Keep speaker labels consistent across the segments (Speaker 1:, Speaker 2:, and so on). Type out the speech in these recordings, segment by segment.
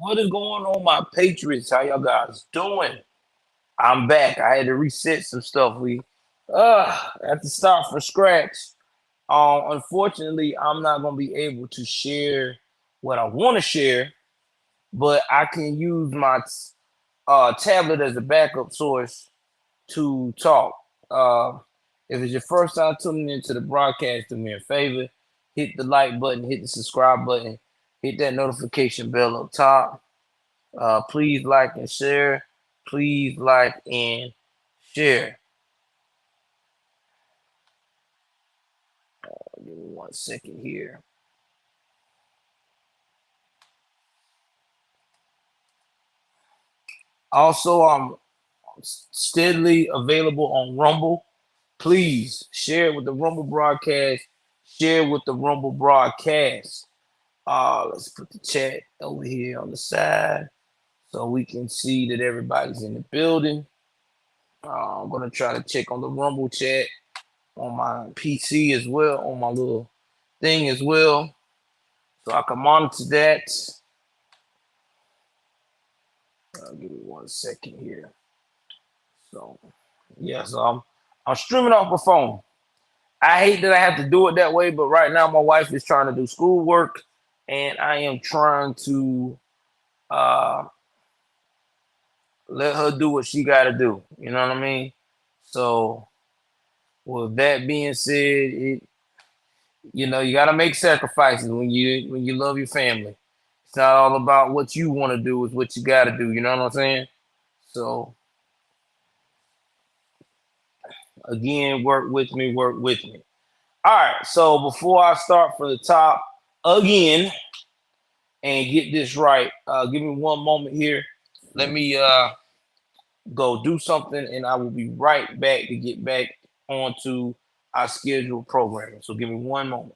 Speaker 1: What is going on, my Patriots? How y'all guys doing? I'm back. I had to reset some stuff. I had to start from scratch. Unfortunately, I'm not gonna be able to share what I want to share, but I can use my tablet as a backup source to talk. Uh, if it's your first time tuning into the broadcast, do me a favor, hit the like button, hit the subscribe button, hit that notification bell up top. Please like and share. Please like and share. Give me 1 second here. Also, I'm steadily available on Rumble. Please share with the Rumble broadcast. Share with the Rumble broadcast. Let's put the chat over here on the side so we can see that everybody's in the building. I'm gonna try to check on the Rumble chat on my PC as well, on my little thing as well, so I can monitor that. Give me 1 second here. So yeah, so I'm streaming off my phone. I hate that I have to do it that way, but right now my wife is trying to do schoolwork, and I am trying to uh, let her do what she got to do. You know what I mean? So with that being said, you got to make sacrifices when you love your family. It's not all about what you want to do; it's what you got to do. You know what I'm saying? So again, work with me, work with me. All right. So before I start from the top again and get this right, give me one moment here. Let me go do something, and I will be right back to get back onto our scheduled programming. So give me one moment.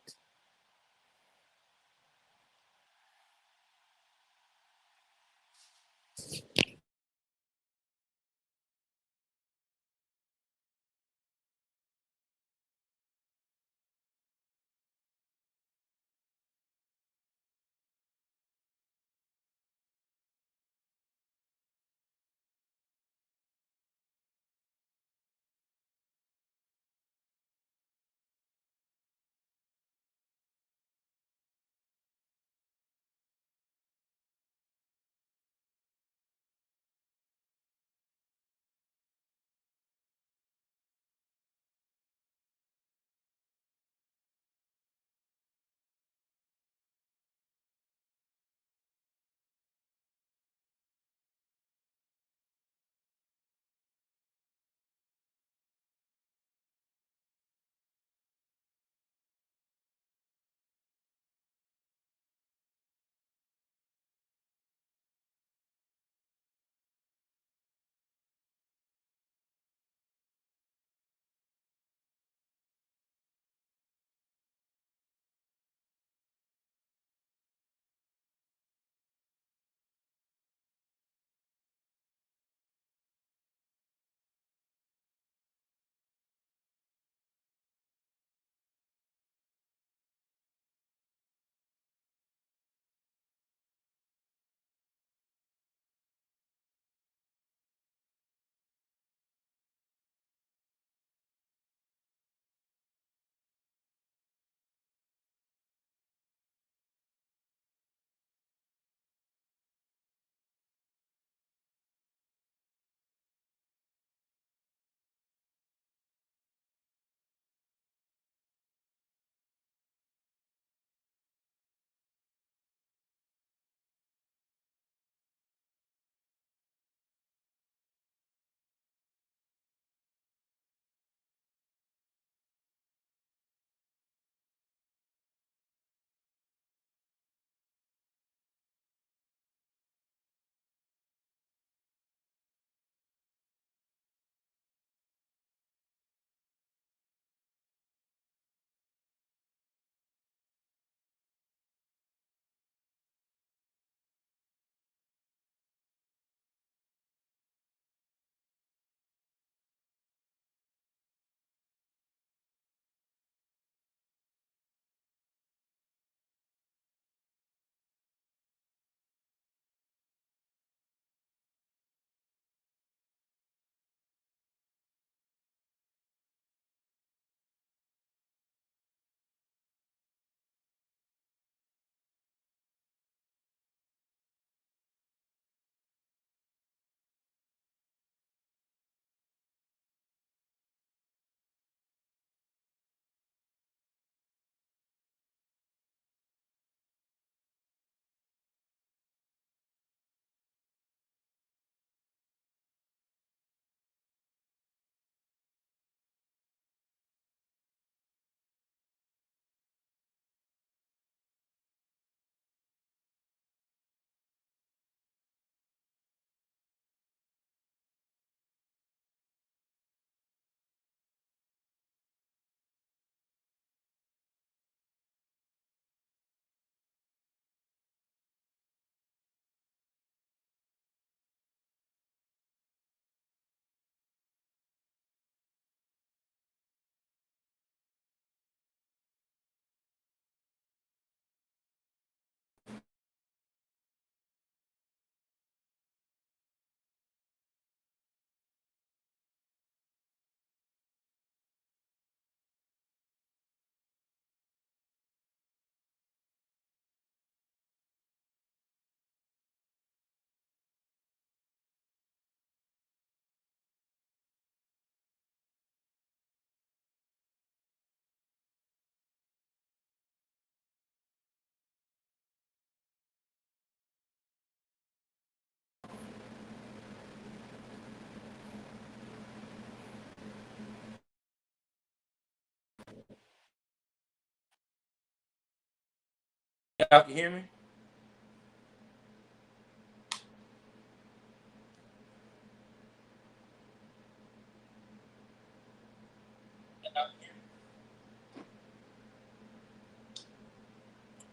Speaker 1: Y'all can hear me?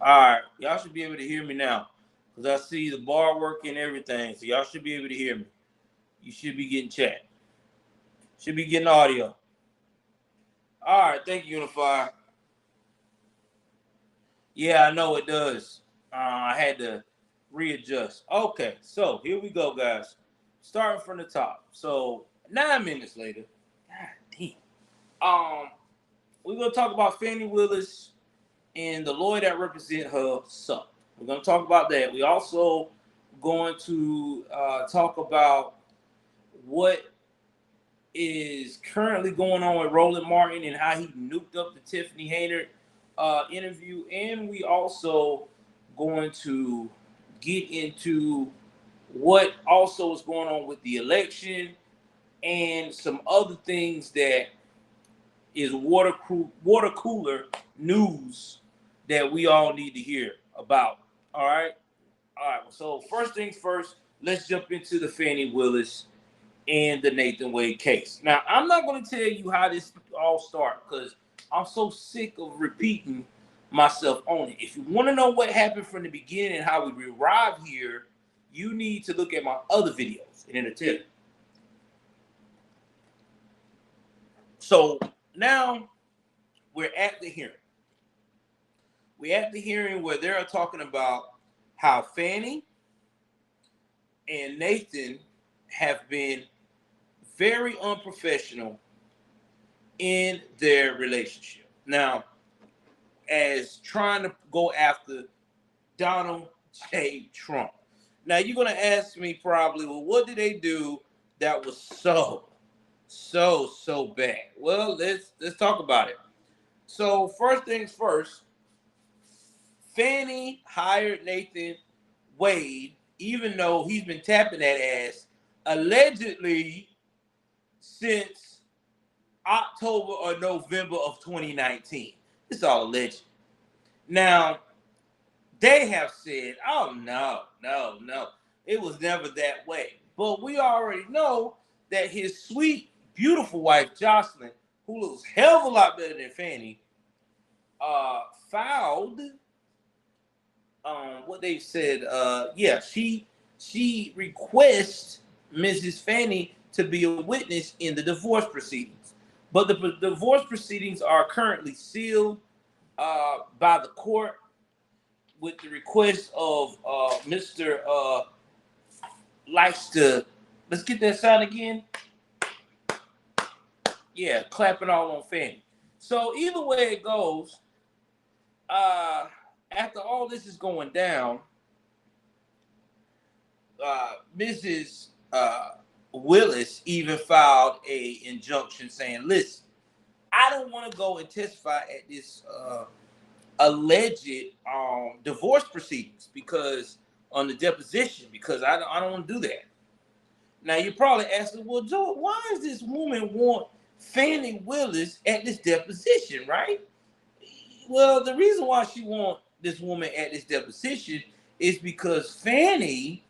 Speaker 1: All right, y'all should be able to hear me now, because I see the bar working and everything. So y'all should be able to hear me. You should be getting chat. Should be getting audio. All right, thank you, Unifier. Yeah, I know it does. I had to readjust. Okay, so here we go, guys. Starting from the top. So 9 minutes later, God damn. We're gonna talk about Fani Willis and the lawyer that represent her son. We're gonna talk about that. We also going to talk about what is currently going on with Roland Martin and how he nuked up the Tiffany Hayner interview, and we also going to get into what also is going on with the election and some other things that is water cooler news that we all need to hear about. All right. So first things first, let's jump into the Fani Willis and the Nathan Wade case. Now, I'm not going to tell you how this all started because I'm so sick of repeating myself on it. If you want to know what happened from the beginning and how we arrived here, you need to look at my other videos and then tell you. So now we're at the hearing. We're at the hearing where they're talking about how Fani and Nathan have been very unprofessional in their relationship. Now, as trying to go after Donald J. Trump. Now, you're going to ask me probably, well, what did they do that was so bad? Well, let's talk about it. So, first things first, Fani hired Nathan Wade, even though he's been tapping that ass allegedly since October or November of 2019. It's all alleged. Now, they have said, oh, no. It was never that way. But we already know that his sweet, beautiful wife, Jocelyn, who looks hell of a lot better than Fani, filed, what they said, she requests Mrs. Fani to be a witness in the divorce proceedings. But the divorce proceedings are currently sealed by the court with the request of Mr. Likes to, let's get that sound again. Yeah, clapping all on Fani. So either way it goes, after all this is going down, Mrs. Willis even filed a injunction saying, listen, I don't want to go and testify at this alleged divorce proceedings because on the deposition, because I don't want to do that. Now you're probably asking, well, Joe, why does this woman want Fani Willis at this deposition, right? Well, the reason why she wants this woman at this deposition is because Fani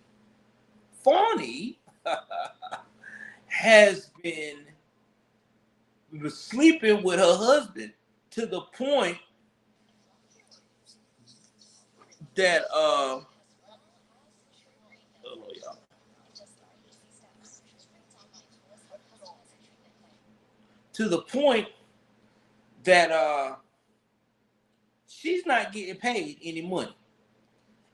Speaker 1: has been sleeping with her husband to the point that to the point that she's not getting paid any money.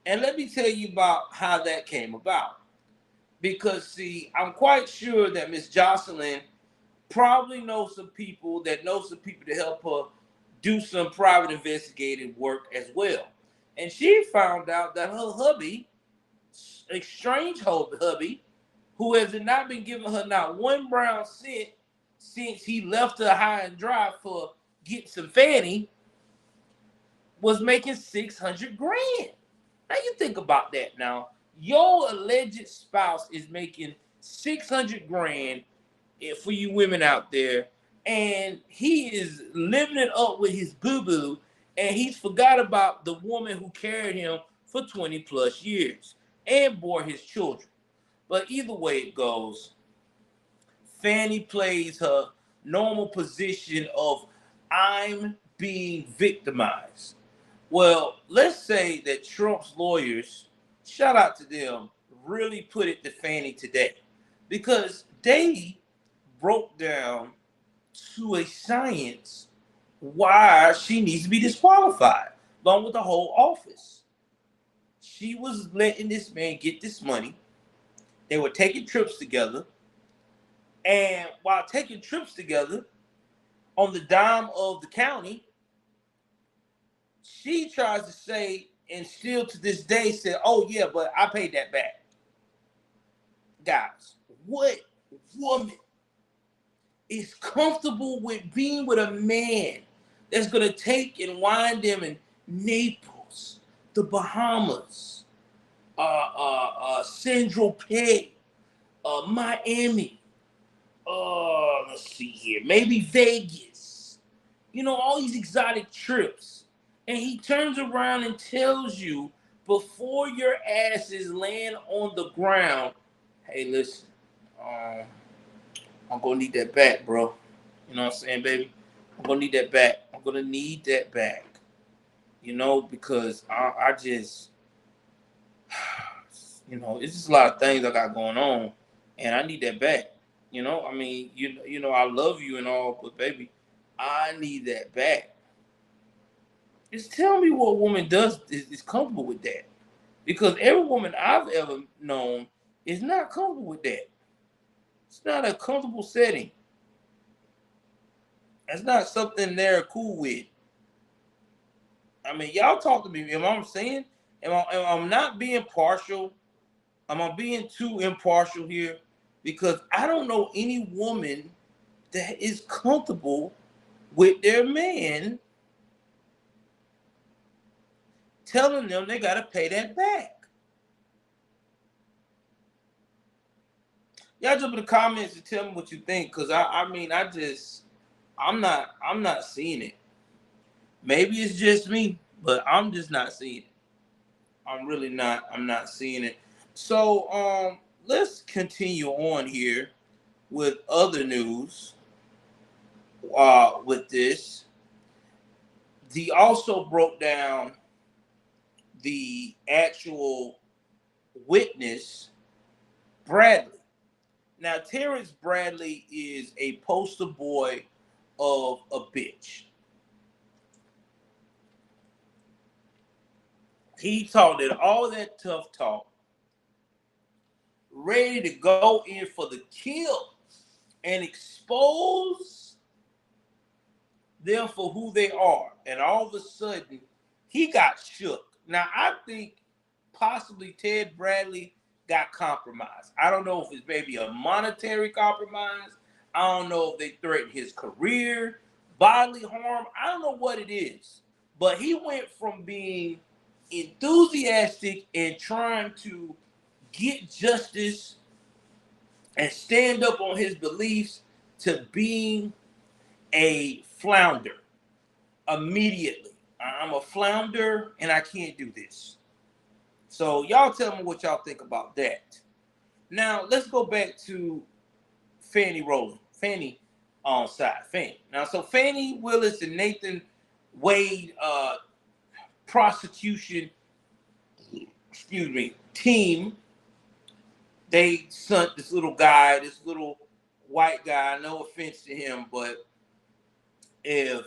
Speaker 1: And let me tell you about how that came about. Because, see, I'm quite sure that Miss Jocelyn probably knows some people to help her do some private investigative work as well. And she found out that her hubby, a strange hubby, who has not been giving her not one brown cent since he left her high and dry for getting some Fani, was making 600 grand. Now you think about that now. Your alleged spouse is making 600 grand for you women out there, and he is living it up with his boo-boo
Speaker 2: And he's forgot about the woman who carried him for 20 plus years and bore his children. But either way it goes, Fani plays her normal position of I'm being victimized. Well, let's say that Trump's lawyers, shout out to them, really put it to Fani today because they broke down to a science why she needs to be disqualified, along with the whole office. She was letting this man get this money. They were taking trips together. And while taking trips together on the dime of the county, she tries to say, and still to this day said, oh yeah, but I paid that back. Guys, what woman is comfortable with being with a man that's going to take and wind them in Naples, the Bahamas, Central Pay, Miami, let's see here, maybe Vegas, all these exotic trips. And he turns around and tells you before your asses land on the ground, hey, listen, I'm gonna need that back, bro. You know what I'm saying, baby? I'm gonna need that back. I'm gonna need that back. Because I just, it's just a lot of things I got going on, and I need that back. I mean, I love you and all, but baby, I need that back. Just tell me what woman is comfortable with that, because every woman I've ever known is not comfortable with that. It's not a comfortable setting. That's not something they're cool with. I mean, y'all talk to me. Am I saying? Am I not being partial? Am I being too impartial here? Because I don't know any woman that is comfortable with their man telling them they got to pay that back. Y'all jump in the comments and tell me what you think, because I'm not seeing it. Maybe it's just me, but I'm just not seeing it. I'm not seeing it. So let's continue on here with other news. With this, he also broke down the actual witness, Bradley. Now, Terrence Bradley is a poster boy of a bitch. He talked all that tough talk, ready to go in for the kill and expose them for who they are. And all of a sudden, he got shook. Now, I think possibly Ted Bradley got compromised. I don't know if it's maybe a monetary compromise. I don't know if they threatened his career, bodily harm. I don't know what it is. But he went from being enthusiastic and trying to get justice and stand up on his beliefs to being a flounder immediately. I'm a flounder and I can't do this. So y'all tell me what y'all think about that. Now let's go back to Fani Roland. Fani on side. Fani. Now, so Fani Willis and Nathan Wade prosecution, team, they sent this little guy, this little white guy, no offense to him, but if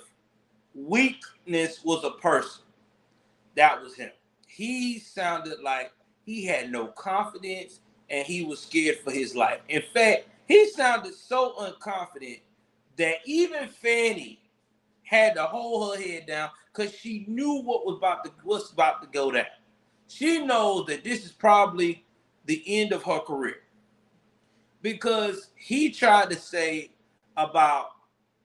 Speaker 2: weakness was a person, that was him. He sounded like he had no confidence and he was scared for his life. In fact, he sounded so unconfident that even Fani had to hold her head down because she knew what's about to go down. She knows that this is probably the end of her career, because he tried to say about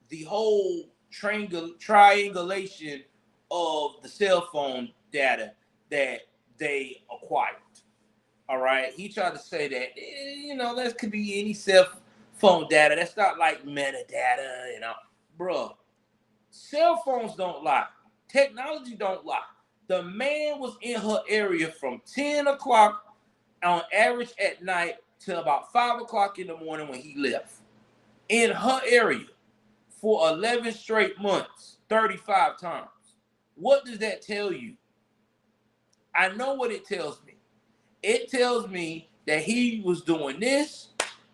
Speaker 2: the whole triangulation of the cell phone data that they acquired. All right. He tried to say that, that could be any cell phone data. That's not like metadata, Bruh, cell phones don't lie. Technology don't lie. The man was in her area from 10 o'clock on average at night till about 5 o'clock in the morning when he left. In her area for 11 straight months, 35 times. What does that tell you? I know what it tells me. It tells me that he was doing this.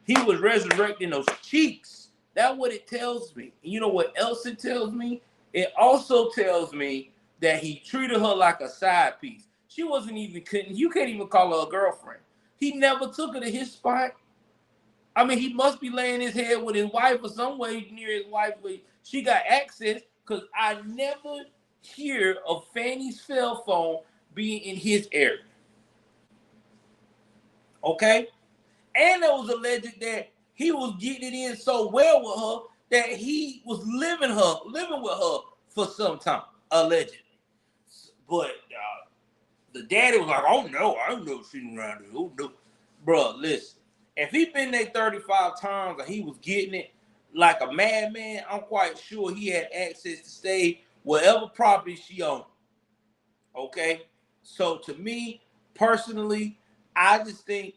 Speaker 2: He was resurrecting those cheeks. That's what it tells me. And you know what else it tells me? It also tells me that he treated her like a side piece. She wasn't even, you can't even call her a girlfriend. He never took her to his spot. I mean, he must be laying his head with his wife or some way near his wife where she got access, because I never hear of Fanny's cell phone being in his area. Okay? And it was alleged that he was getting it in so well with her that he was living with her for some time, allegedly. But the daddy was like, oh no, I don't know sitting around here. Oh no. Bro, listen. If he been there 35 times and he was getting it like a madman, I'm quite sure he had access to stay whatever property she owned. Okay? So to me, personally, I just think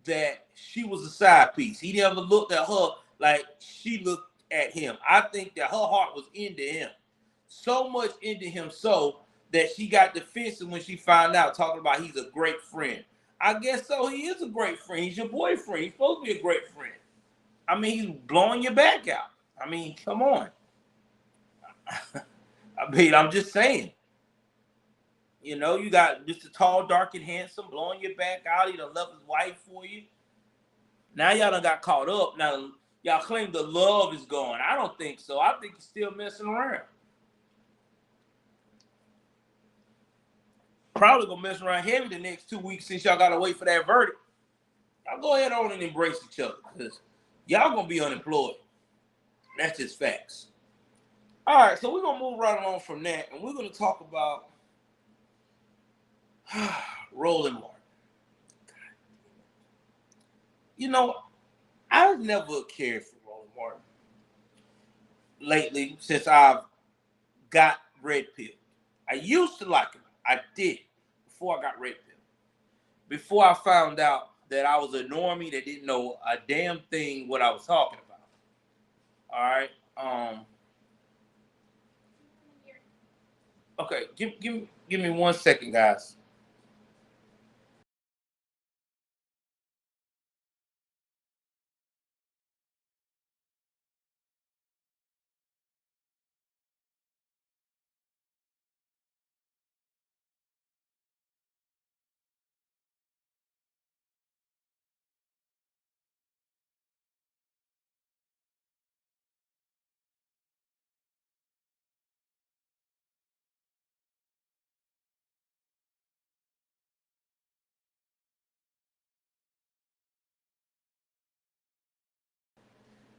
Speaker 2: that she was a side piece. He never looked at her like she looked at him. I think that her heart was into him. So much into him so that she got defensive when she found out, talking about he's a great friend. I guess so. He is a great friend. He's your boyfriend. He's supposed to be a great friend. I mean, he's blowing your back out. I mean, come on. I mean, I'm just saying. You know, you got Mr. Tall, dark, and handsome blowing your back out. He done left his wife for you. Now y'all done got caught up. Now y'all claim the love is gone. I don't think so. I think he's still messing around. Probably gonna mess around heavy the next 2 weeks since y'all gotta wait for that verdict. Y'all go ahead on and embrace each other, because y'all gonna be unemployed. That's just facts. All right, so we're gonna move right along from that, and we're gonna talk about Roland Martin. You know, I've never cared for Roland Martin lately since I've got red pill. I used to like him. I did before I got red pill. Before I found out that I was a normie that didn't know a damn thing what I was talking about. All right. Okay. Give me 1 second, guys.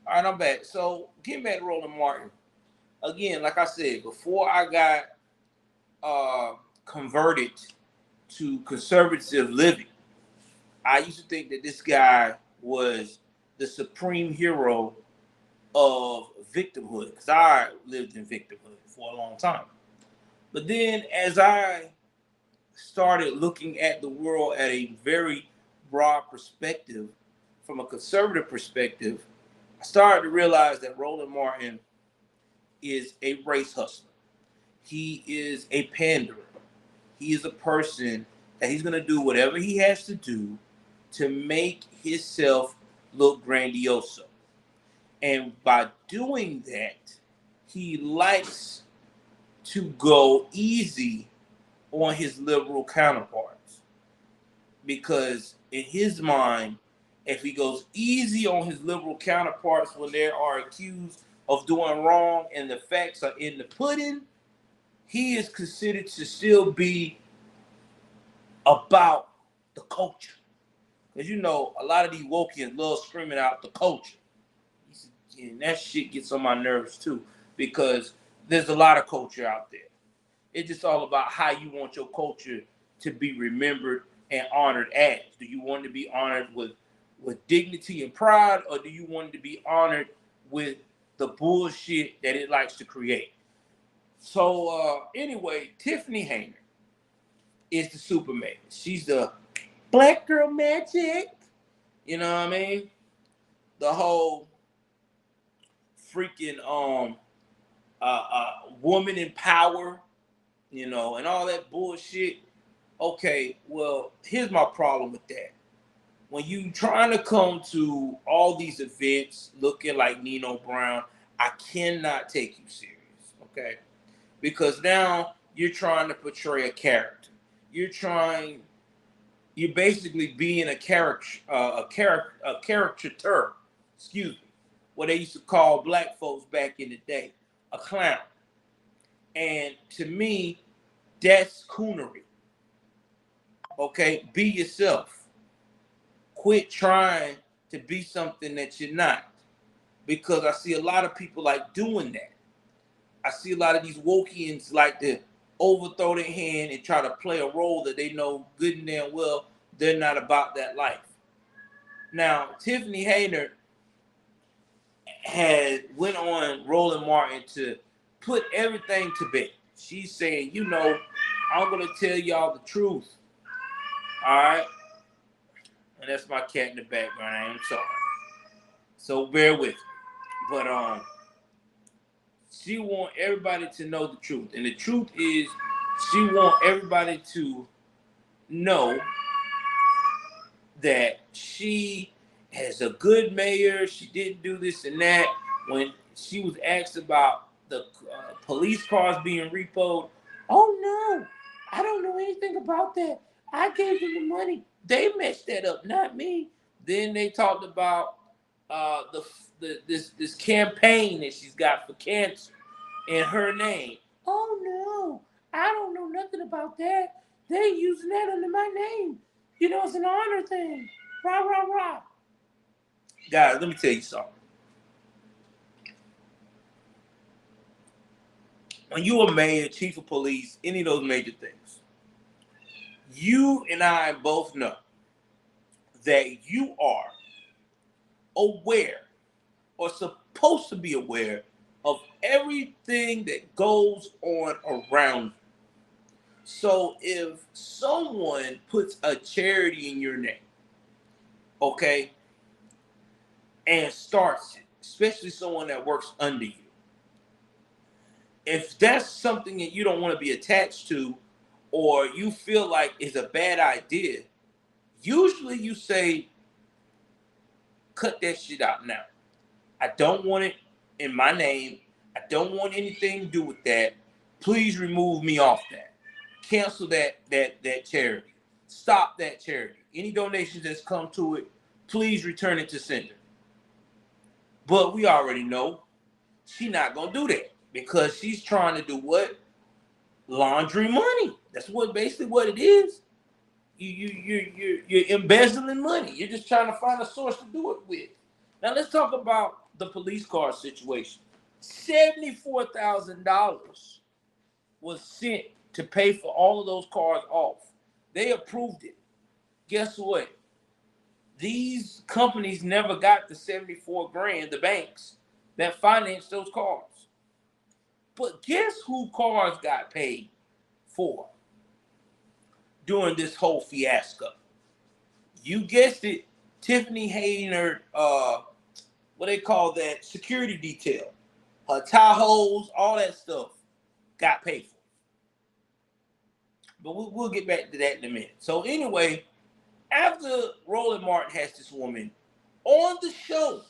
Speaker 2: All right, I'm back. So getting back to Roland Martin again. Like I said before, I got converted to conservative living. I used to think that this guy was the supreme hero of victimhood, because I lived in victimhood for a long time. But then as I started looking at the world at a very broad perspective, from a conservative perspective, I started to realize that Roland Martin is a race hustler. He is a panderer. He is a person that he's going to do whatever he has to do to make himself look grandioso. And by doing that, he likes to go easy on his liberal counterparts. Because in his mind, if he goes easy on his liberal counterparts when they are accused of doing wrong and the facts are in the pudding, he is considered to still be about the culture. Because you know, a lot of these wokians love screaming out the culture. And that shit gets on my nerves too, because there's a lot of culture out there. It's just all about how you want your culture to be remembered and honored as. Do you want to be honored with dignity and pride, or do you want to be honored with the bullshit that it likes to create? So anyway, Tiffany Hayner is the Superman. She's the black girl magic. You know what I mean? The whole freaking woman in power, you know, and all that bullshit. Okay, well, here's my problem with that. When you trying to come to all these events looking like Nino Brown, I cannot take you serious, okay? Because now you're trying to portray a character. You're basically being a caricature, excuse me, what they used to call black folks back in the day, a clown. And to me, that's coonery. Okay, be yourself. Quit trying to be something that you're not. Because I see a lot of people like doing that. I see a lot of these Wokians like to overthrow their hand and try to play a role that they know good and damn well they're not about that life. Now, Tiffany Hayner had went on Roland Martin to put everything to bed. She's saying, you know, I'm gonna tell y'all the truth. All right. And that's my cat in the background. I am sorry. So bear with me. But she want everybody to know the truth. And the truth is she want everybody to know that she has a good mayor. She didn't do this and that. When she was asked about the police cars being repoed, oh no, I don't know anything about that. I gave them the money. They messed that up, not me. Then they talked about this campaign that she's got for cancer in her name. Oh no, I don't know nothing about that. They using that under my name. You know, it's an honor thing. Rah, rah, rah. Guys, let me tell you something. When you are mayor, chief of police, any of those major things, you and I both know that you are aware or supposed to be aware of everything that goes on around you. So if someone puts a charity in your name, okay, and starts it, especially someone that works under you, if that's something that you don't want to be attached to or you feel like is a bad idea, usually you say, cut that shit out now. I don't want it in my name. I don't want anything to do with that. Please remove me off that. Cancel that charity. Stop that charity. Any donations that's come to it, please return it to sender. But we already know she's not gonna do that because she's trying to do what? Laundry money. That's what basically what it is. You're embezzling money. You're just trying to find a source to do it with. Now let's talk about the police car situation. $74,000 was sent to pay for all of those cars off. They approved it. Guess what? These companies never got the 74 grand, the banks that financed those cars. But guess who cars got paid for during this whole fiasco? You guessed it, Tiffany Hayner, what they call that, security detail. Her Tahoes, all that stuff got paid for. But we'll get back to that in a minute. So anyway, after Roland Martin has this woman on the show,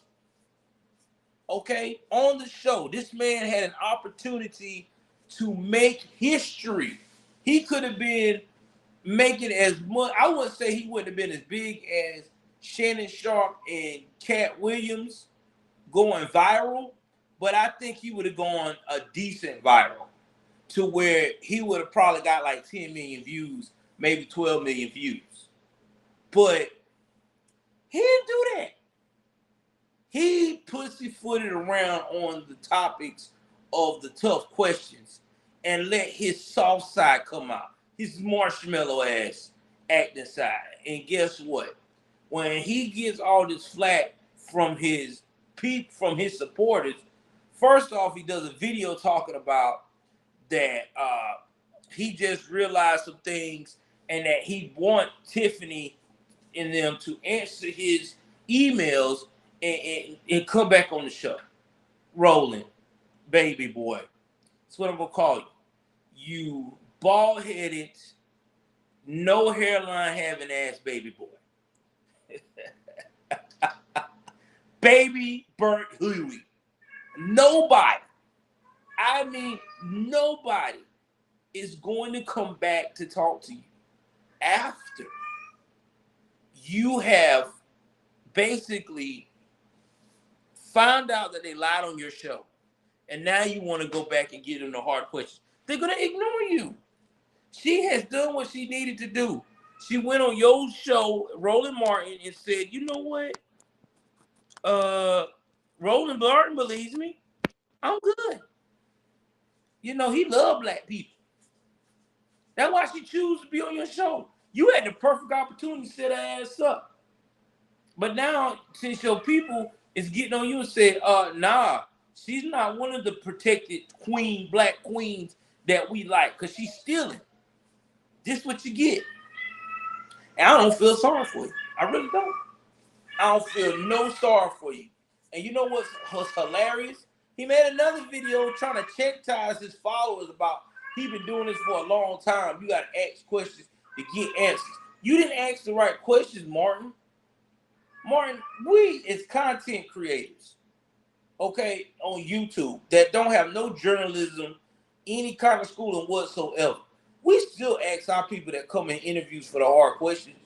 Speaker 2: okay, on the show, this man had an opportunity to make history. He could have been making as much, I wouldn't say he wouldn't have been as big as Shannon Sharp and Cat Williams going viral, but I think he would have gone a decent viral to where he would have probably got like 10 million views, maybe 12 million views. But he didn't do that. He pussyfooted around on the topics of the tough questions and let his soft side come out, his marshmallow ass acting side. And guess what? When he gets all this flack from his supporters, first off, he does a video talking about that he just realized some things and that he want Tiffany and them to answer his emails and come back on the show. Roland, baby boy. That's what I'm gonna call you. You bald-headed, no hairline having ass baby boy. Baby burnt hooey. Nobody, I mean nobody is going to come back to talk to you after you have basically found out that they lied on your show. And now you want to go back and get them the hard questions. They're going to ignore you. She has done what she needed to do. She went on your show, Roland Martin, and said, you know what? Roland Martin believes me. I'm good. You know, he loved black people. That's why she chose to be on your show. You had the perfect opportunity to set her ass up. But now, since your people is getting on you and said, nah, she's not one of the protected black queens that we like, because she's stealing. This is what you get. And I don't feel sorry for you. I really don't. I don't feel no sorry for you. And you know what's hilarious? He made another video trying to chastise his followers about he been doing this for a long time. You got to ask questions to get answers. You didn't ask the right questions, Martin. Martin, we as content creators, okay, on YouTube that don't have no journalism, any kind of schooling whatsoever, we still ask our people that come in interviews for the hard questions.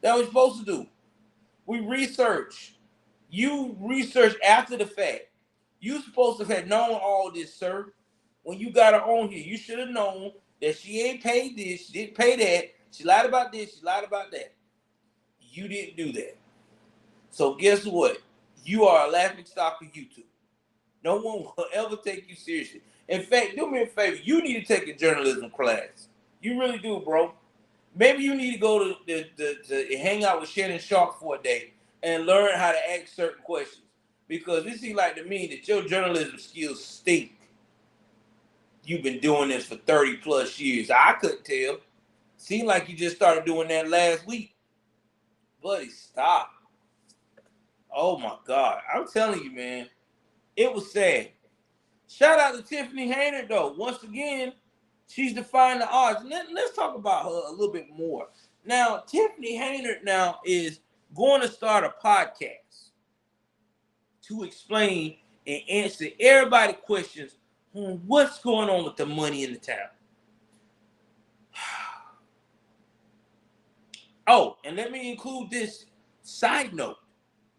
Speaker 2: That's what we're supposed to do. We research. You research after the fact. You supposed to have known all this, sir. When you got her on here, you should have known that she ain't paid this, she didn't pay that, she lied about this, she lied about that. You didn't do that. So guess what? You are a laughing stock of YouTube. No one will ever take you seriously. In fact, do me a favor. You need to take a journalism class. You really do, bro. Maybe you need to go to hang out with Shannon Sharp for a day and learn how to ask certain questions. Because it seems like to me that your journalism skills stink. You've been doing this for 30 plus years. I couldn't tell. Seemed like you just started doing that last week. Buddy, stop. Oh my God. I'm telling you, man. It was sad. Shout out to Tiffany Hayner, though. Once again, she's defying the odds. Let's talk about her a little bit more. Now, Tiffany Hayner now is going to start a podcast to explain and answer everybody's questions on what's going on with the money in the town. Oh, and let me include this side note.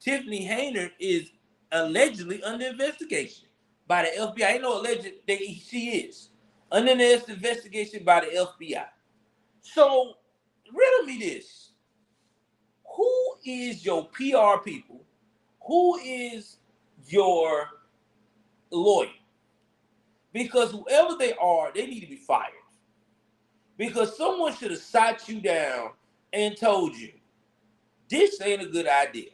Speaker 2: Tiffany Hayner is allegedly under investigation by the FBI. I know alleged that she is under this investigation by the FBI. So, riddle me this. Who is your PR people? Who is your lawyer? Because whoever they are, they need to be fired. Because someone should have sat you down and told you, this ain't a good idea.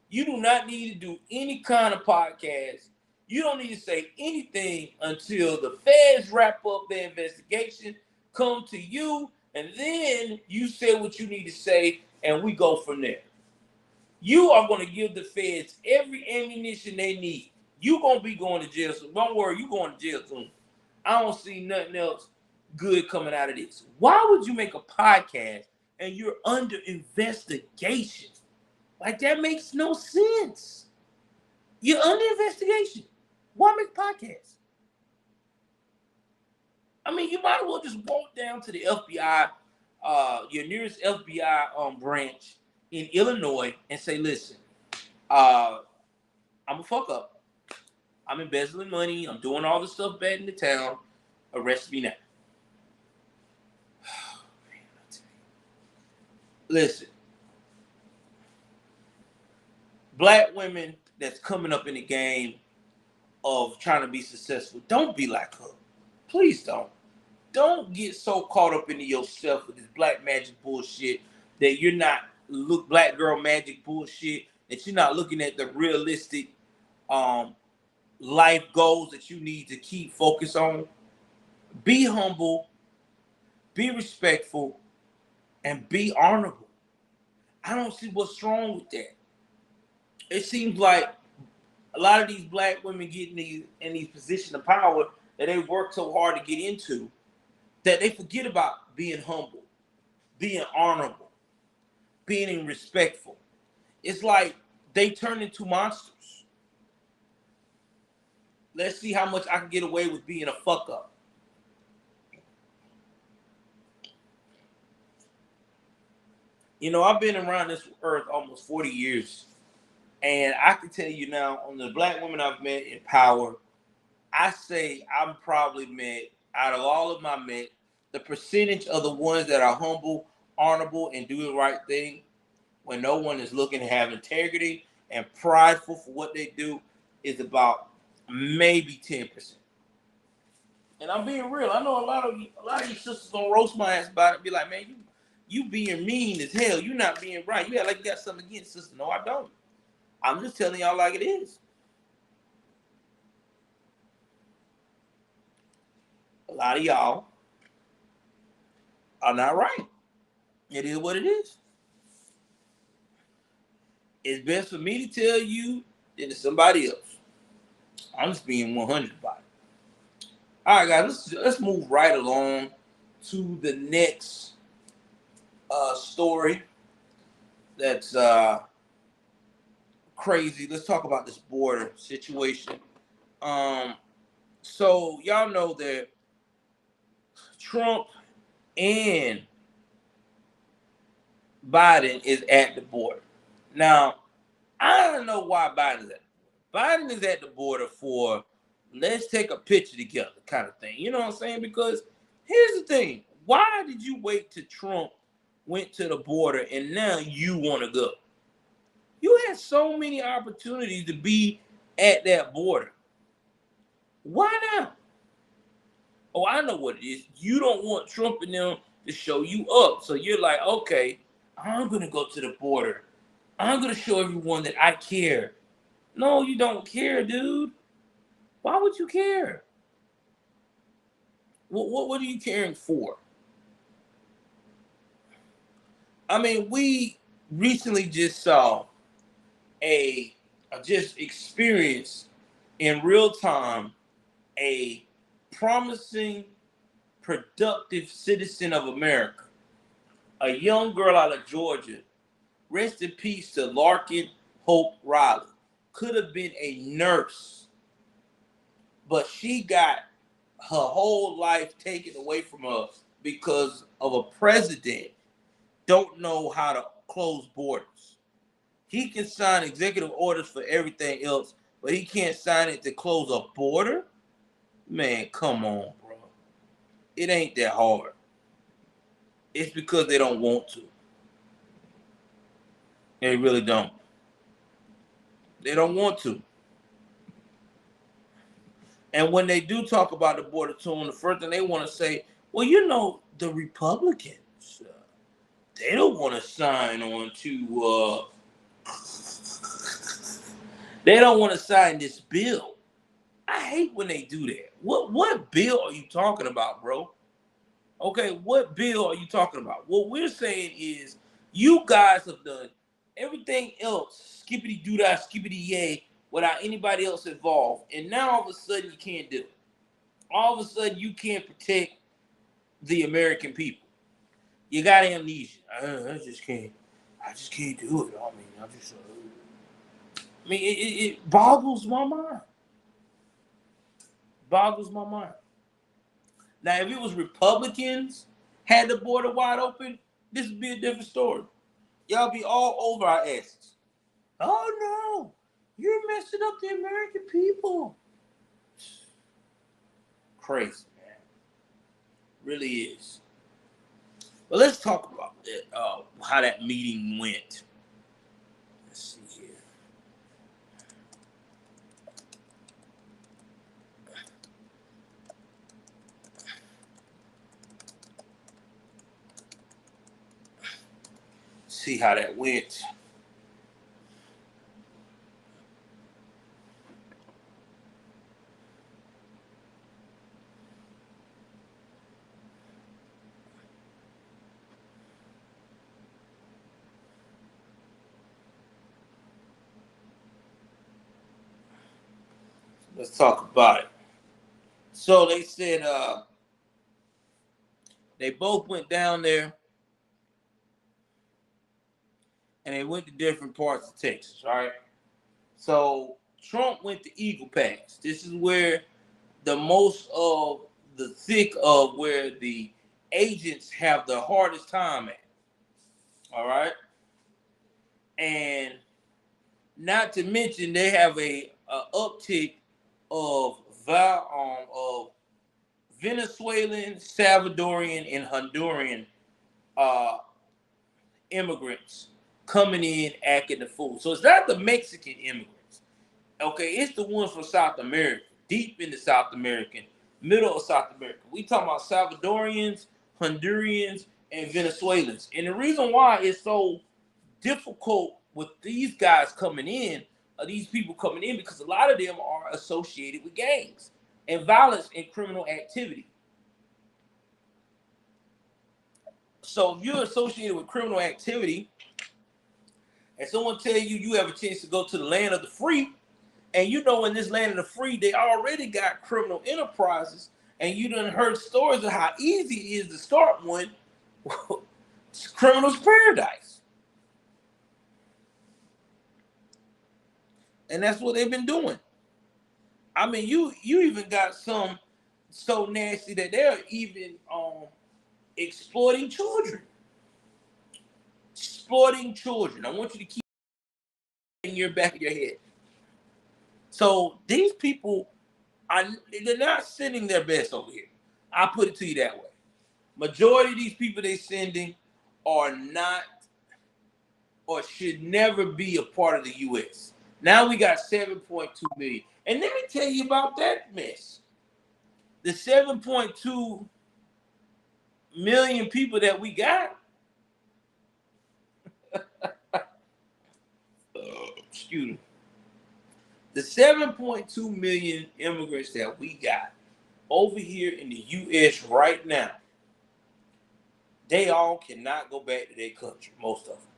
Speaker 2: You do not need to do any kind of podcast. You don't need to say anything until the feds wrap up their investigation, come to you, and then you say what you need to say, and we go from there. You are going to give the feds every ammunition they need. You're going to be going to jail soon. Don't worry, you're going to jail soon. I don't see nothing else good coming out of this. Why would you make a podcast and you're under investigation? Like, that makes no sense. You're under investigation. Why make podcasts? I mean, you might as well just walk down to the FBI, your nearest FBI branch in Illinois, and say, listen, I'm a fuck up. I'm embezzling money. I'm doing all this stuff bad in the town. Arrest me now. Listen. Black women that's coming up in the game of trying to be successful, don't be like her. Please don't. Don't get so caught up into yourself with this black magic bullshit that you're not black girl magic bullshit, that you're not looking at the realistic life goals that you need to keep focus on. be humble, be respectful, and be honorable. I don't see what's wrong with that. It seems like a lot of these black women get in these positions of power that they work so hard to get into that they forget about being humble, being honorable, being respectful. It's like they turn into monsters. Let's see how much I can get away with being a fuck up. You know, I've been around this earth almost 40 years. And I can tell you now, on the black women I've met in power, I say I'm probably met, out of all of my met, the percentage of the ones that are humble, honorable, and do the right thing when no one is looking to have integrity and prideful for what they do is about maybe 10%. And I'm being real. I know a lot of you sisters gonna roast my ass about it and be like, man, you being mean as hell. You not being right. You act like you got something against sister. No, I don't. I'm just telling y'all like it is. A lot of y'all are not right. It is what it is. It's best for me to tell you than to somebody else. I'm just being 100 about it. All right, guys, let's move right along to the next story that's crazy. Let's talk about this border situation. So y'all know that Trump and Biden is at the border. Now, I don't know why Biden is at the border. Biden is at the border for let's take a picture together kind of thing. You know what I'm saying? Because here's the thing. Why did you wait till Trump went to the border and now you want to go? You had so many opportunities to be at that border. Why now? Oh, I know what it is. You don't want Trump and them to show you up. So you're like, okay, I'm going to go to the border. I'm going to show everyone that I care. No, you don't care, dude. Why would you care? What are you caring for? I mean, we recently just saw just experienced in real time a promising, productive citizen of America, a young girl out of Georgia. Rest in peace to Larkin Hope Riley. Could have been a nurse, but she got her whole life taken away from her because of a president don't know how to close borders. He can sign executive orders for everything else, but he can't sign it to close a border? Man, come on, bro. It ain't that hard. It's because they don't want to. They really don't. They don't want to. And when they do talk about the border tune, the first thing they want to say, well, you know, the Republicans, they don't want to sign on to, they don't want to sign this bill. I hate when they do that. What bill are you talking about, bro? Okay, what bill are you talking about? What we're saying is you guys have done everything else, skippity doo dah, skippity yay, without anybody else involved. And now all of a sudden you can't do it. All of a sudden you can't protect the American people. You got amnesia. I just can't. I just can't do it. I mean, it boggles my mind. Boggles my mind. Now, if it was Republicans had the border wide open, this would be a different story. Y'all be all over our asses. Oh no, you're messing up the American people. Crazy, man. Really is. But let's talk about it, how that meeting went. Let's see here. See how that went. Let's talk about it. So they said they both went down there and they went to different parts of Texas, right? So Trump went to Eagle Pass. This is where the most of the thick of where the agents have the hardest time at. All right. And not to mention they have a uptick of Venezuelan, Salvadorian, and Honduran uh, immigrants coming in acting the fool. So it's not the Mexican immigrants. Okay, it's the ones from South America, deep into South American, middle of South America. We talking about Salvadorians, Hondurans, and Venezuelans. And the reason why it's so difficult with these guys coming in, these people coming in, because a lot of them are associated with gangs and violence and criminal activity. So if you're associated with criminal activity and someone tell you you have a chance to go to the land of the free, and you know in this land of the free, they already got criminal enterprises, and you done heard stories of how easy it is to start one, it's criminal's paradise. And that's what they've been doing. I mean, you even got some so nasty that they're even exploiting children. Exploiting children. I want you to keep in your back of your head. So these people they're not sending their best over here. I put it to you that way. Majority of these people they're sending are not or should never be a part of the U.S. Now we got 7.2 million. And let me tell you about that mess. The 7.2 million people that we got, excuse me, the 7.2 million immigrants that we got over here in the U.S. right now, they all cannot go back to their country, most of them,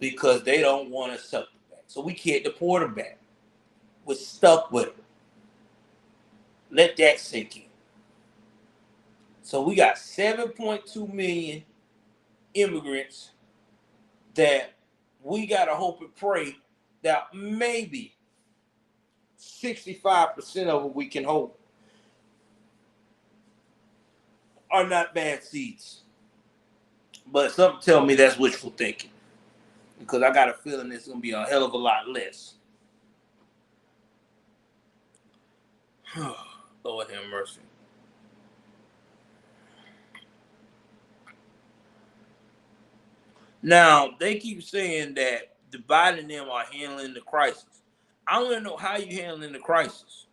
Speaker 2: because they don't want us suck them back. So we can't deport them back. We're stuck with them. Let that sink in. So we got 7.2 million immigrants that we got to hope and pray that maybe 65% of them we can hope are not bad seeds. But something tell me that's wishful thinking, because I got a feeling it's going to be a hell of a lot less. Lord have mercy. Now, they keep saying that the Biden and them are handling the crisis. I want to know how you handling the crisis.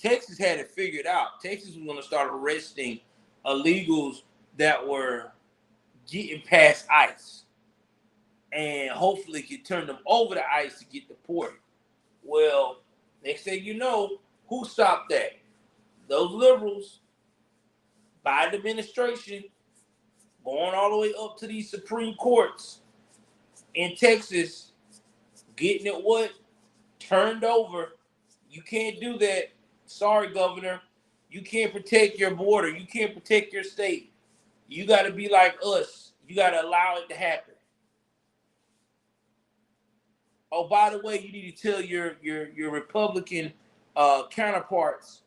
Speaker 2: Texas had it figured out. Texas was going to start arresting illegals that were getting past ICE, and hopefully could turn them over to ICE to get deported. Well, next thing you know, who stopped that? Those liberals, Biden administration, going all the way up to these Supreme Courts in Texas, getting it what? Turned over. You can't do that. Sorry, Governor. You can't protect your border. You can't protect your state. You got to be like us. You got to allow it to happen. Oh, by the way, you need to tell your Republican counterparts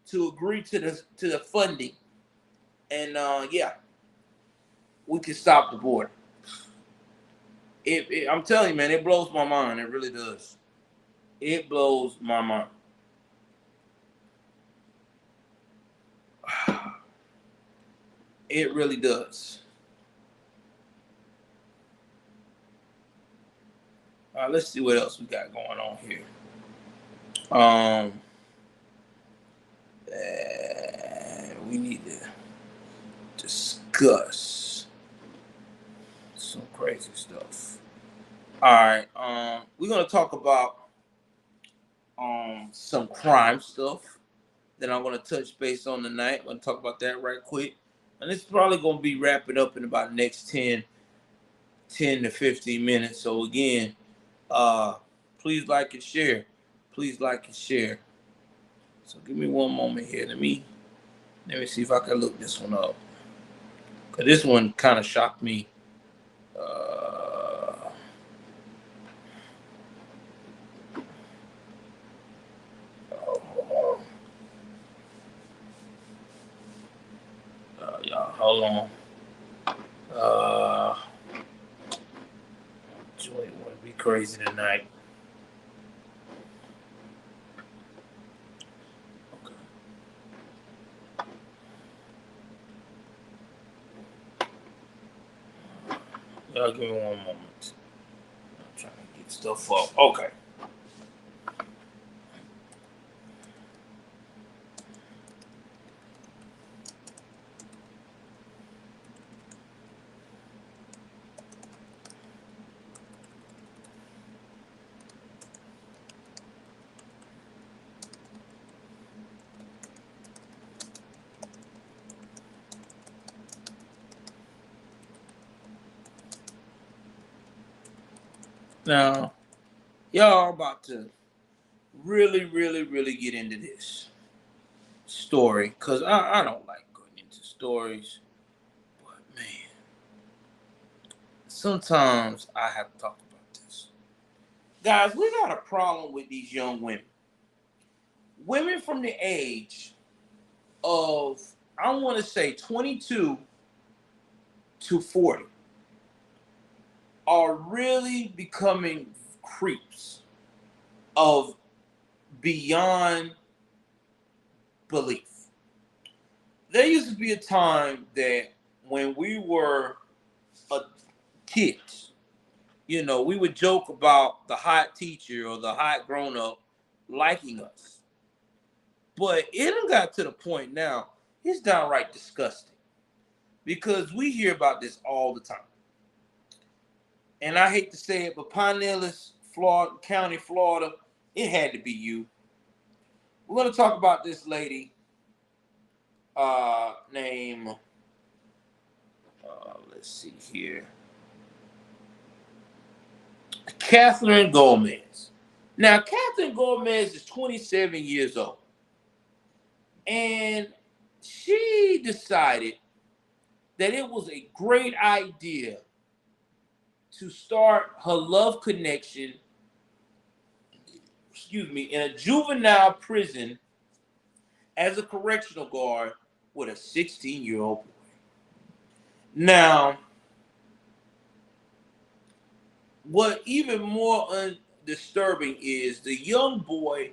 Speaker 2: to agree to the funding, and yeah, we can stop the border. I'm telling you, man, it blows my mind. It really does. It blows my mind. It really does. Let's see what else we got going on here. We need to discuss some crazy stuff. All right. We're gonna talk about some crime stuff that I'm gonna touch base on tonight. I'm gonna talk about that right quick. And it's probably gonna be wrapping up in about the next 10 10 to 15 minutes. So again, please like and share. Please like and share. So give me one moment here. Let me see if I can look this one up. Cause this one kind of shocked me. Y'all, hold on. Joy want to be crazy tonight. Okay. Y'all give me one moment. I'm trying to get stuff up. Okay. Now, y'all about to really, really, really get into this story because I don't like going into stories, but man, sometimes I have to talk about this. Guys, we got a problem with these young women. Women from the age of, I want to say 22 to 40 are really becoming creeps of beyond belief. There used to be a time that when we were kids, you know, we would joke about the hot teacher or the hot grown up liking us. But it done got to the point now, it's downright disgusting because we hear about this all the time. And I hate to say it, but Pinellas, Florida, County, Florida, it had to be you. We're going to talk about this lady named, let's see here, Catherine Gomez. Now, Catherine Gomez is 27 years old. And she decided that it was a great idea to start her love connection, in a juvenile prison as a correctional guard with a 16-year-old boy. Now, what even more disturbing is the young boy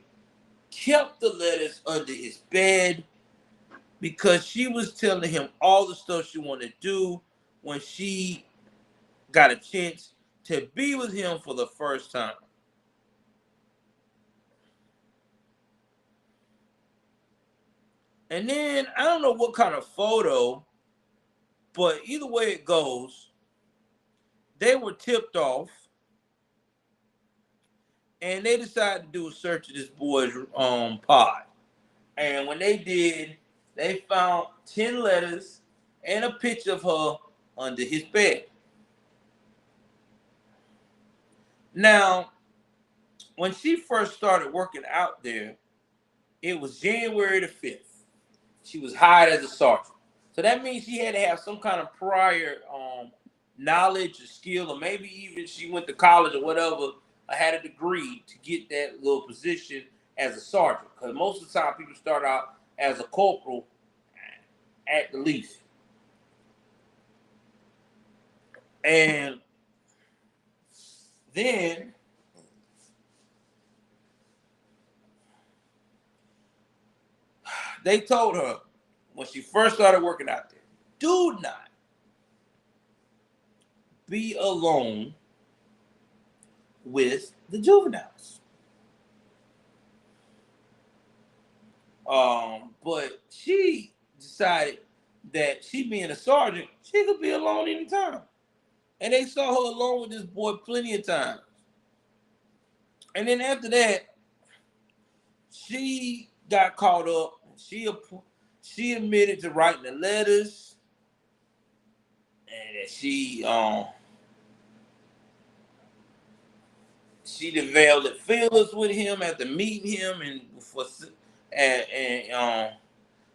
Speaker 2: kept the letters under his bed because she was telling him all the stuff she wanted to do when she got a chance to be with him for the first time. And then I don't know what kind of photo, but either way it goes, they were tipped off and they decided to do a search of this boy's pod. And when they did, they found 10 letters and a picture of her under his bed. Now, when she first started working out there, it was January the 5th. She was hired as a sergeant. So that means she had to have some kind of prior knowledge or skill, or maybe even she went to college or whatever, or had a degree to get that little position as a sergeant. Because most of the time people start out as a corporal at the least. And then they told her when she first started working out there, do not be alone with the juveniles. But she decided that she being a sergeant, she could be alone anytime. And they saw her alone with this boy plenty of times. And then after that, she got caught up. She admitted to writing the letters, and that she She developed feelings with him after meeting him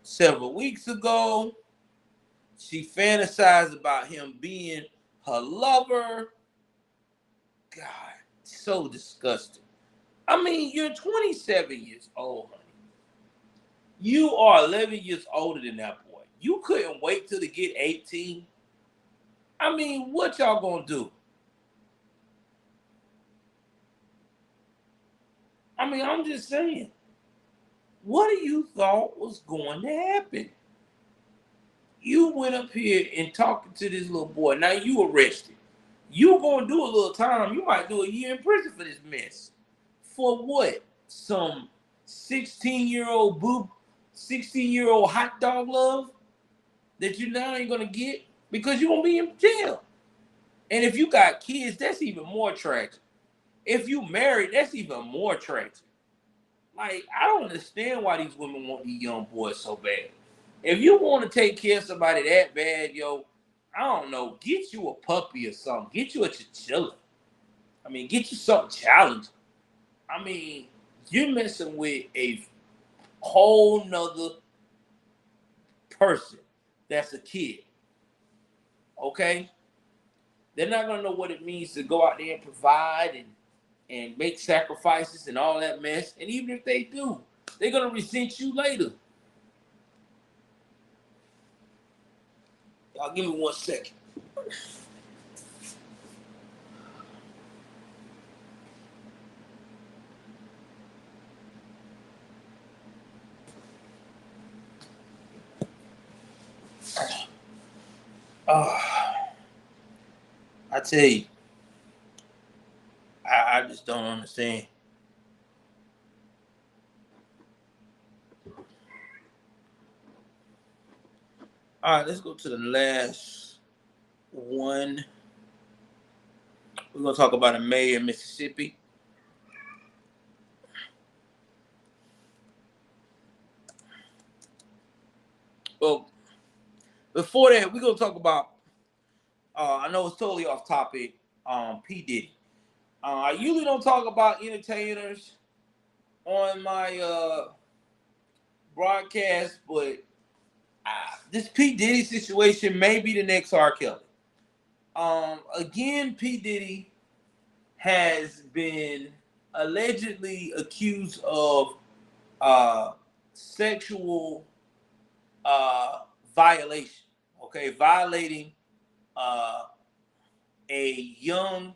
Speaker 2: several weeks ago. She fantasized about him being her lover. God, so disgusting. I mean, you're 27 years old, honey. You are 11 years older than that boy. You couldn't wait till to get 18. I mean, what y'all gonna do? I mean, I'm just saying. What do you thought was going to happen? You went up here and talking to this little boy. Now you arrested. You gonna do a little time. You might do a year in prison for this mess. For what? Some 16-year-old boob, 16-year-old hot dog love that you now ain't gonna get because you gonna be in jail. And if you got kids, that's even more tragic. If you married, that's even more tragic. Like, I don't understand why these women want these young boys so bad. If you want to take care of somebody that bad, yo, I don't know, get you a puppy or something. Get you a chinchilla. I mean, get you something challenging. I mean, you're messing with a whole nother person that's a kid. Okay? They're not gonna know what it means to go out there and provide and make sacrifices and all that mess. And even if they do, they're gonna resent you later. Y'all give me 1 second. I tell you, I just don't understand. All right, let's go to the last one. We're gonna talk about a mayor in Mississippi. Well, before that, we're gonna talk about. I know it's totally off topic. P Diddy. I usually don't talk about entertainers on my broadcast, but this P Diddy situation may be the next R. Kelly. Again, P Diddy has been allegedly accused of sexual violation. Okay, violating uh, a young,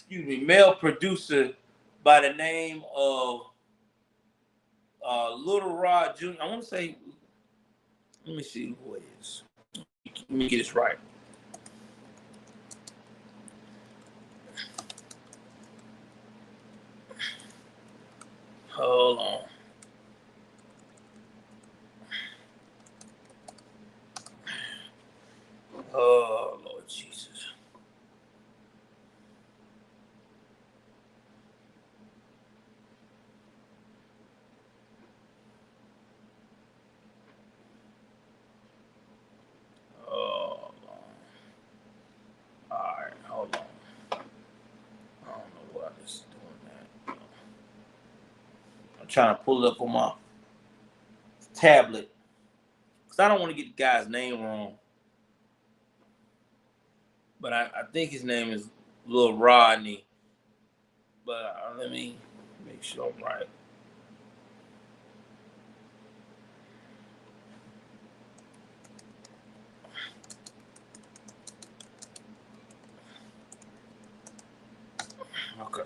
Speaker 2: male producer by the name of Little Rod Jr. I want to say, let me see who it is. Let me get this right. Hold on. Oh, Lord Jesus. Oh, Lord. All right, hold on. I don't know why this is doing that. I'm trying to pull it up on my tablet because I don't want to get the guy's name wrong. But I think his name is Lil Rodney. But let me make sure I'm right. Okay.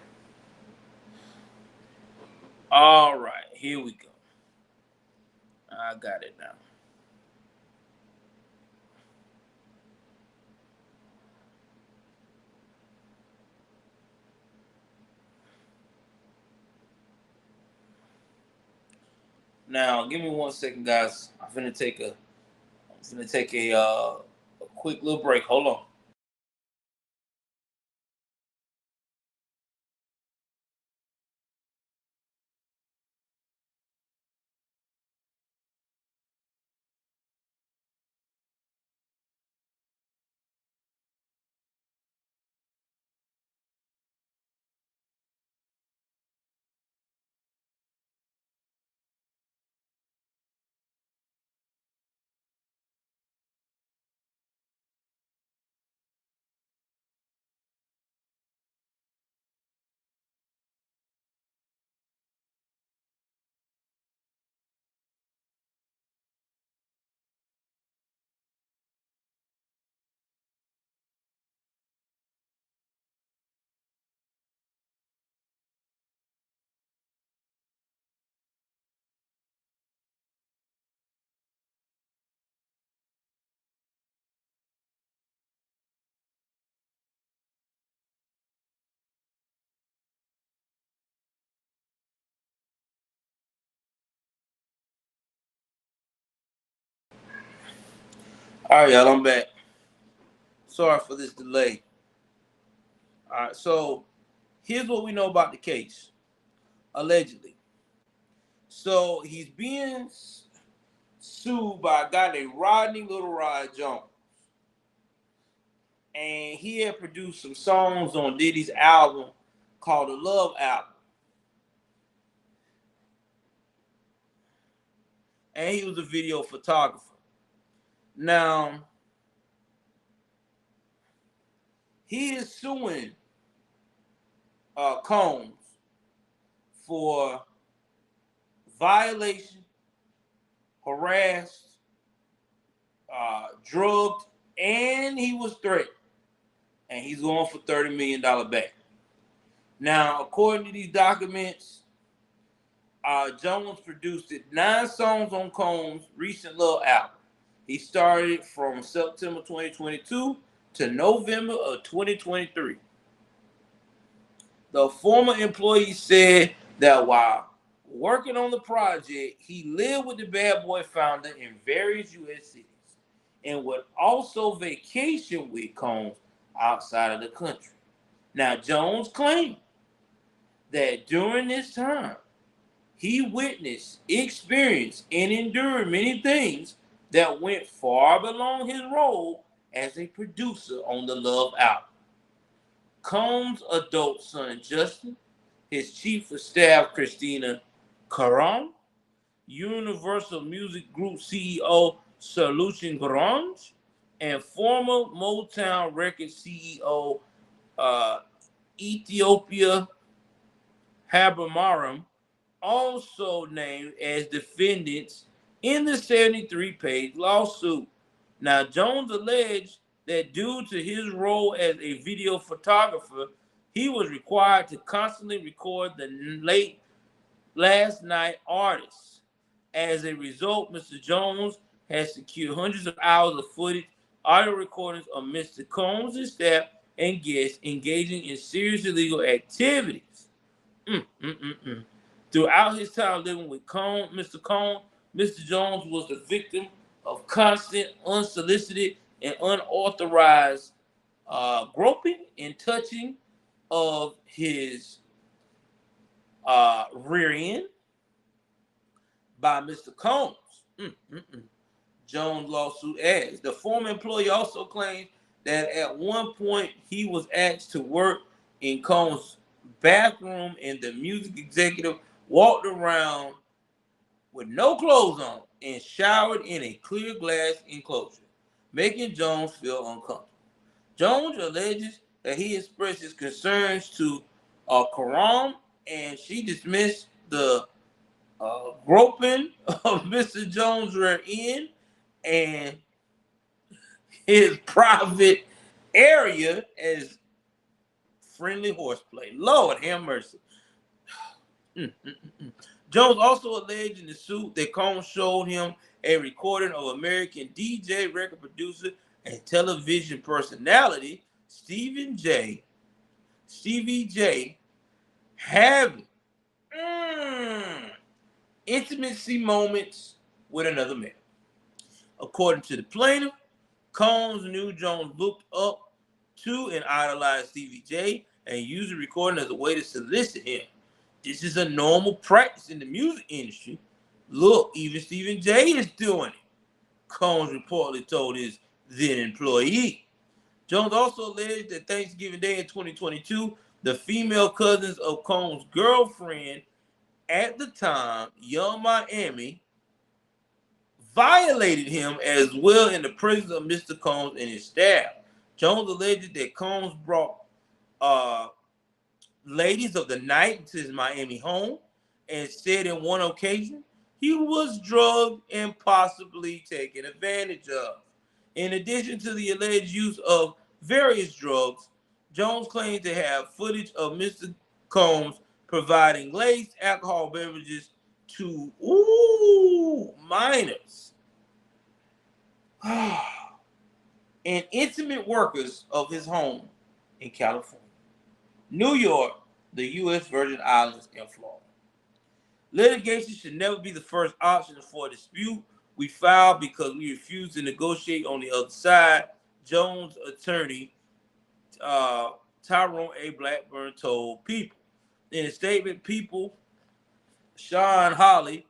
Speaker 2: All right, here we go. I got it now. Now, give me 1 second, guys. I'm gonna take a quick little break. Hold on. All right, y'all, I'm back. Sorry for this delay. All right, so here's what we know about the case, allegedly. So he's being sued by a guy named Rodney Little Rod Jones. And he had produced some songs on Diddy's album called the Love Album. And he was a video photographer. Now, he is suing Combs for violation, harassed, drugged, and he was threatened. And he's going for $30 million back. Now, according to these documents, Jones produced 9 songs on Combs' recent Love album. He started from September 2022 to November of 2023. The former employee said that while working on the project, he lived with the Bad Boy founder in various U.S. cities and would also vacation with Combs outside of the country. Now, Jones claimed that during this time, he witnessed, experienced, and endured many things that went far beyond his role as a producer on the Love album. Combs' adult son Justin, his chief of staff Christina Caron, Universal Music Group CEO Solution Grange, and former Motown Records CEO Ethiopia Habamaram also named as defendants in the 73-page lawsuit. Now, Jones alleged that due to his role as a video photographer, he was required to constantly record the last night artists. As a result, Mr. Jones has secured hundreds of hours of footage, audio recordings of Mr. Combs' staff and guests engaging in serious illegal activities. Throughout his time living with Mr. Combs, Mr. Jones was the victim of constant, unsolicited, and unauthorized groping and touching of his rear end by Mr. Combs. Jones' lawsuit adds. The former employee also claims that at one point he was asked to work in Combs' bathroom and the music executive walked around with no clothes on and showered in a clear glass enclosure, making Jones feel uncomfortable. Jones alleges that he expressed his concerns to Karam and she dismissed the groping of Mr. Jones' rear end and his private area as friendly horseplay. Lord have mercy. Jones also alleged in the suit that Combs showed him a recording of American DJ, record producer, and television personality Stevie J having intimacy moments with another man. According to the plaintiff, Combs knew Jones looked up to and idolized Stevie J and used the recording as a way to solicit him. This is a normal practice in the music industry. Look, even Stephen J is doing it, Combs reportedly told his then employee. Jones also alleged that Thanksgiving Day in 2022, the female cousins of Combs' girlfriend at the time, Young Miami, violated him as well in the presence of Mr. Combs and his staff. Jones alleged that Combs brought ladies of the night into his Miami home and said in one occasion he was drugged and possibly taken advantage of. In addition to the alleged use of various drugs, Jones claimed to have footage of Mr. Combs providing laced alcohol beverages to minors and intimate workers of his home in California, New York, the U.S. Virgin Islands, and Florida. Litigation should never be the first option for a dispute We filed because we refused to negotiate on the other side. Jones' attorney, Tyrone A. Blackburn, told People. In a statement, People, Sean Holly,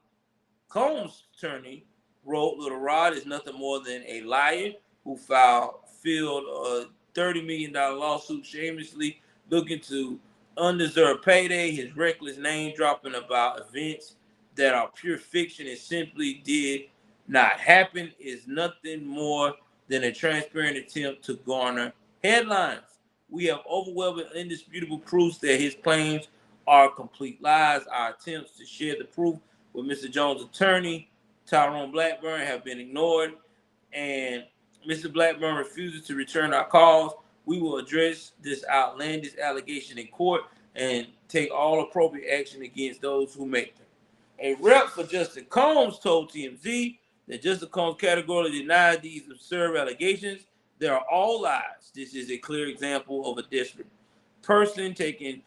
Speaker 2: Combs' attorney, wrote Little Rod is nothing more than a liar who filed a $30 million lawsuit shamelessly looking to undeserved payday. His reckless name dropping about events that are pure fiction and simply did not happen is nothing more than a transparent attempt to garner headlines. We have overwhelming, indisputable proofs that his claims are complete lies. Our attempts to share the proof with Mr. Jones' attorney, Tyrone Blackburn, have been ignored, and Mr. Blackburn refuses to return our calls. We will address this outlandish allegation in court and take all appropriate action against those who make them. A rep for Justin Combs told TMZ that Justin Combs categorically denied these absurd allegations. They are all lies. This is a clear example of a desperate person taking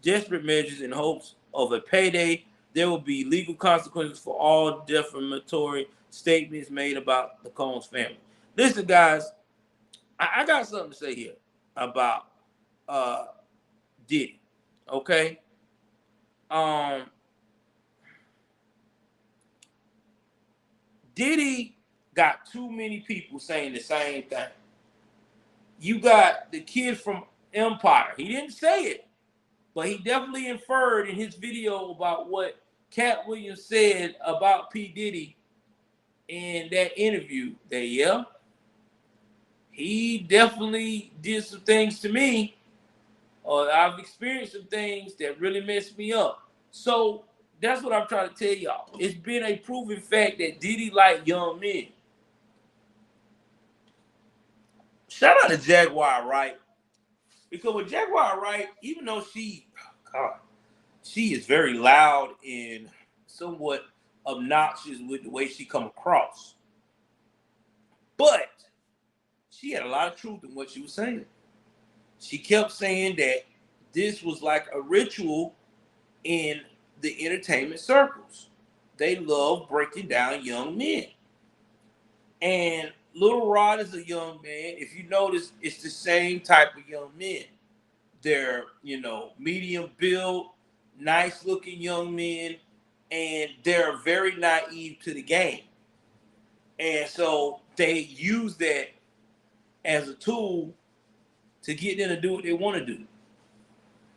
Speaker 2: desperate measures in hopes of a payday. There will be legal consequences for all defamatory statements made about the Combs family. Listen, guys, I got something to say here about Diddy. Okay. Diddy got too many people saying the same thing. You got the kid from Empire. He didn't say it, but he definitely inferred in his video about what Cat Williams said about P. Diddy in that interview that, yeah, he definitely did some things to me, or I've experienced some things that really messed me up. So that's what I'm trying to tell y'all. It's been a proven fact that Diddy like young men. Shout out to Jaguar Wright. Because with Jaguar Wright, even though she is very loud and somewhat obnoxious with the way she come across, but she had a lot of truth in what she was saying. She kept saying that this was like a ritual in the entertainment circles. They love breaking down young men. And Little Rod is a young man. If you notice, it's the same type of young men. They're, medium build, nice looking young men, and they're very naive to the game. And so they use that as a tool to get them to do what they want to do.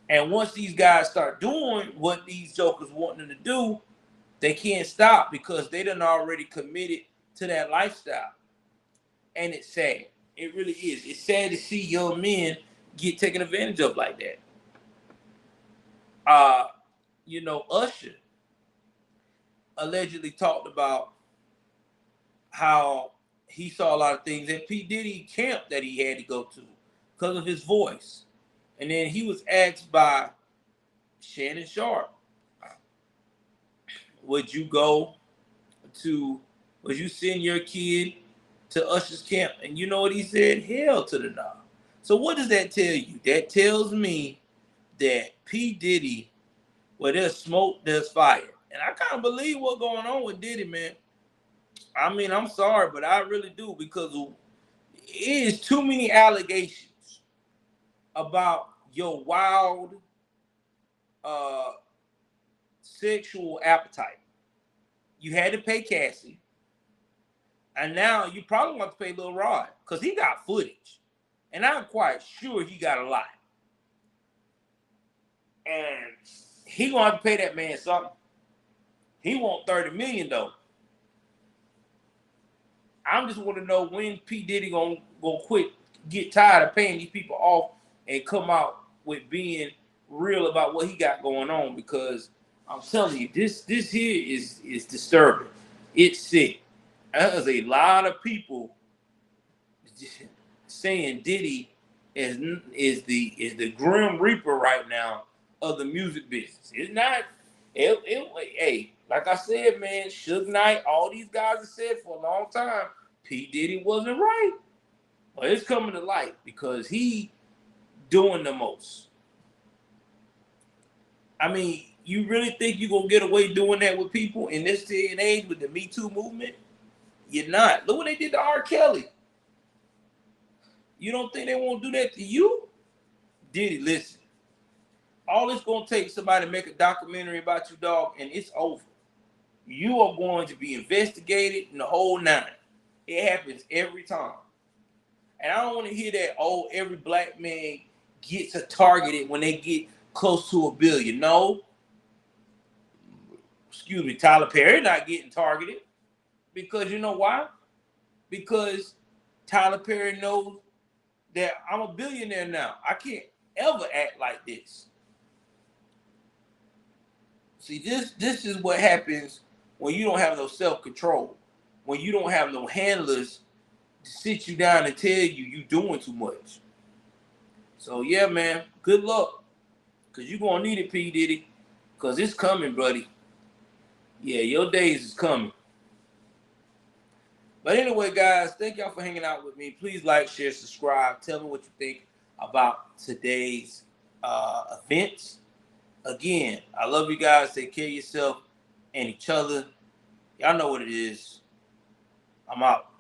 Speaker 2: And once these guys start doing what these jokers want them to do, they can't stop because they done already committed to that lifestyle. And it's sad. It really is. It's sad to see young men get taken advantage of like that. Usher allegedly talked about how he saw a lot of things at P. Diddy camp that he had to go to because of his voice. And then he was asked by Shannon Sharp, would you send your kid to Usher's camp? And you know what he said? Hell to the no. So what does that tell you? That tells me that P. Diddy, where there's smoke, there's fire. And I kind of believe what's going on with Diddy, man. I mean, I'm sorry, but I really do, because it is too many allegations about your wild sexual appetite. You had to pay Cassie, and now you probably want to pay Lil Rod because he got footage, and I'm quite sure he got a lot. And he gonna have to pay that man something. He want $30 million though. I just want to know when P. Diddy gonna quit, get tired of paying these people off, and come out with being real about what he got going on. Because I'm telling you, this here is disturbing. It's sick. There's a lot of people saying Diddy is the Grim Reaper right now of the music business. It's not. Hey, like I said, man, Suge Knight, all these guys have said for a long time, P. Diddy wasn't right. But it's coming to light because he doing the most. I mean, you really think you're going to get away doing that with people in this day and age with the Me Too movement? You're not. Look what they did to R. Kelly. You don't think they won't do that to you? Diddy, listen. All it's gonna take somebody to make a documentary about you, dog, and it's over. You are going to be investigated in the whole nine. It happens every time. And I don't want to hear that, oh, every black man gets targeted when they get close to $1 billion. No. Excuse me, Tyler Perry not getting targeted. Because you know why? Because Tyler Perry knows that I'm a billionaire now. I can't ever act like this. See, this is what happens when you don't have no self-control. When you don't have no handlers to sit you down and tell you doing too much. So yeah, man, good luck. Cause you're gonna need it, P. Diddy. Cause it's coming, buddy. Yeah, your days is coming. But anyway, guys, thank y'all for hanging out with me. Please like, share, subscribe. Tell me what you think about today's events. Again, I love you guys. Take care of yourself and each other. Y'all know what it is. I'm out.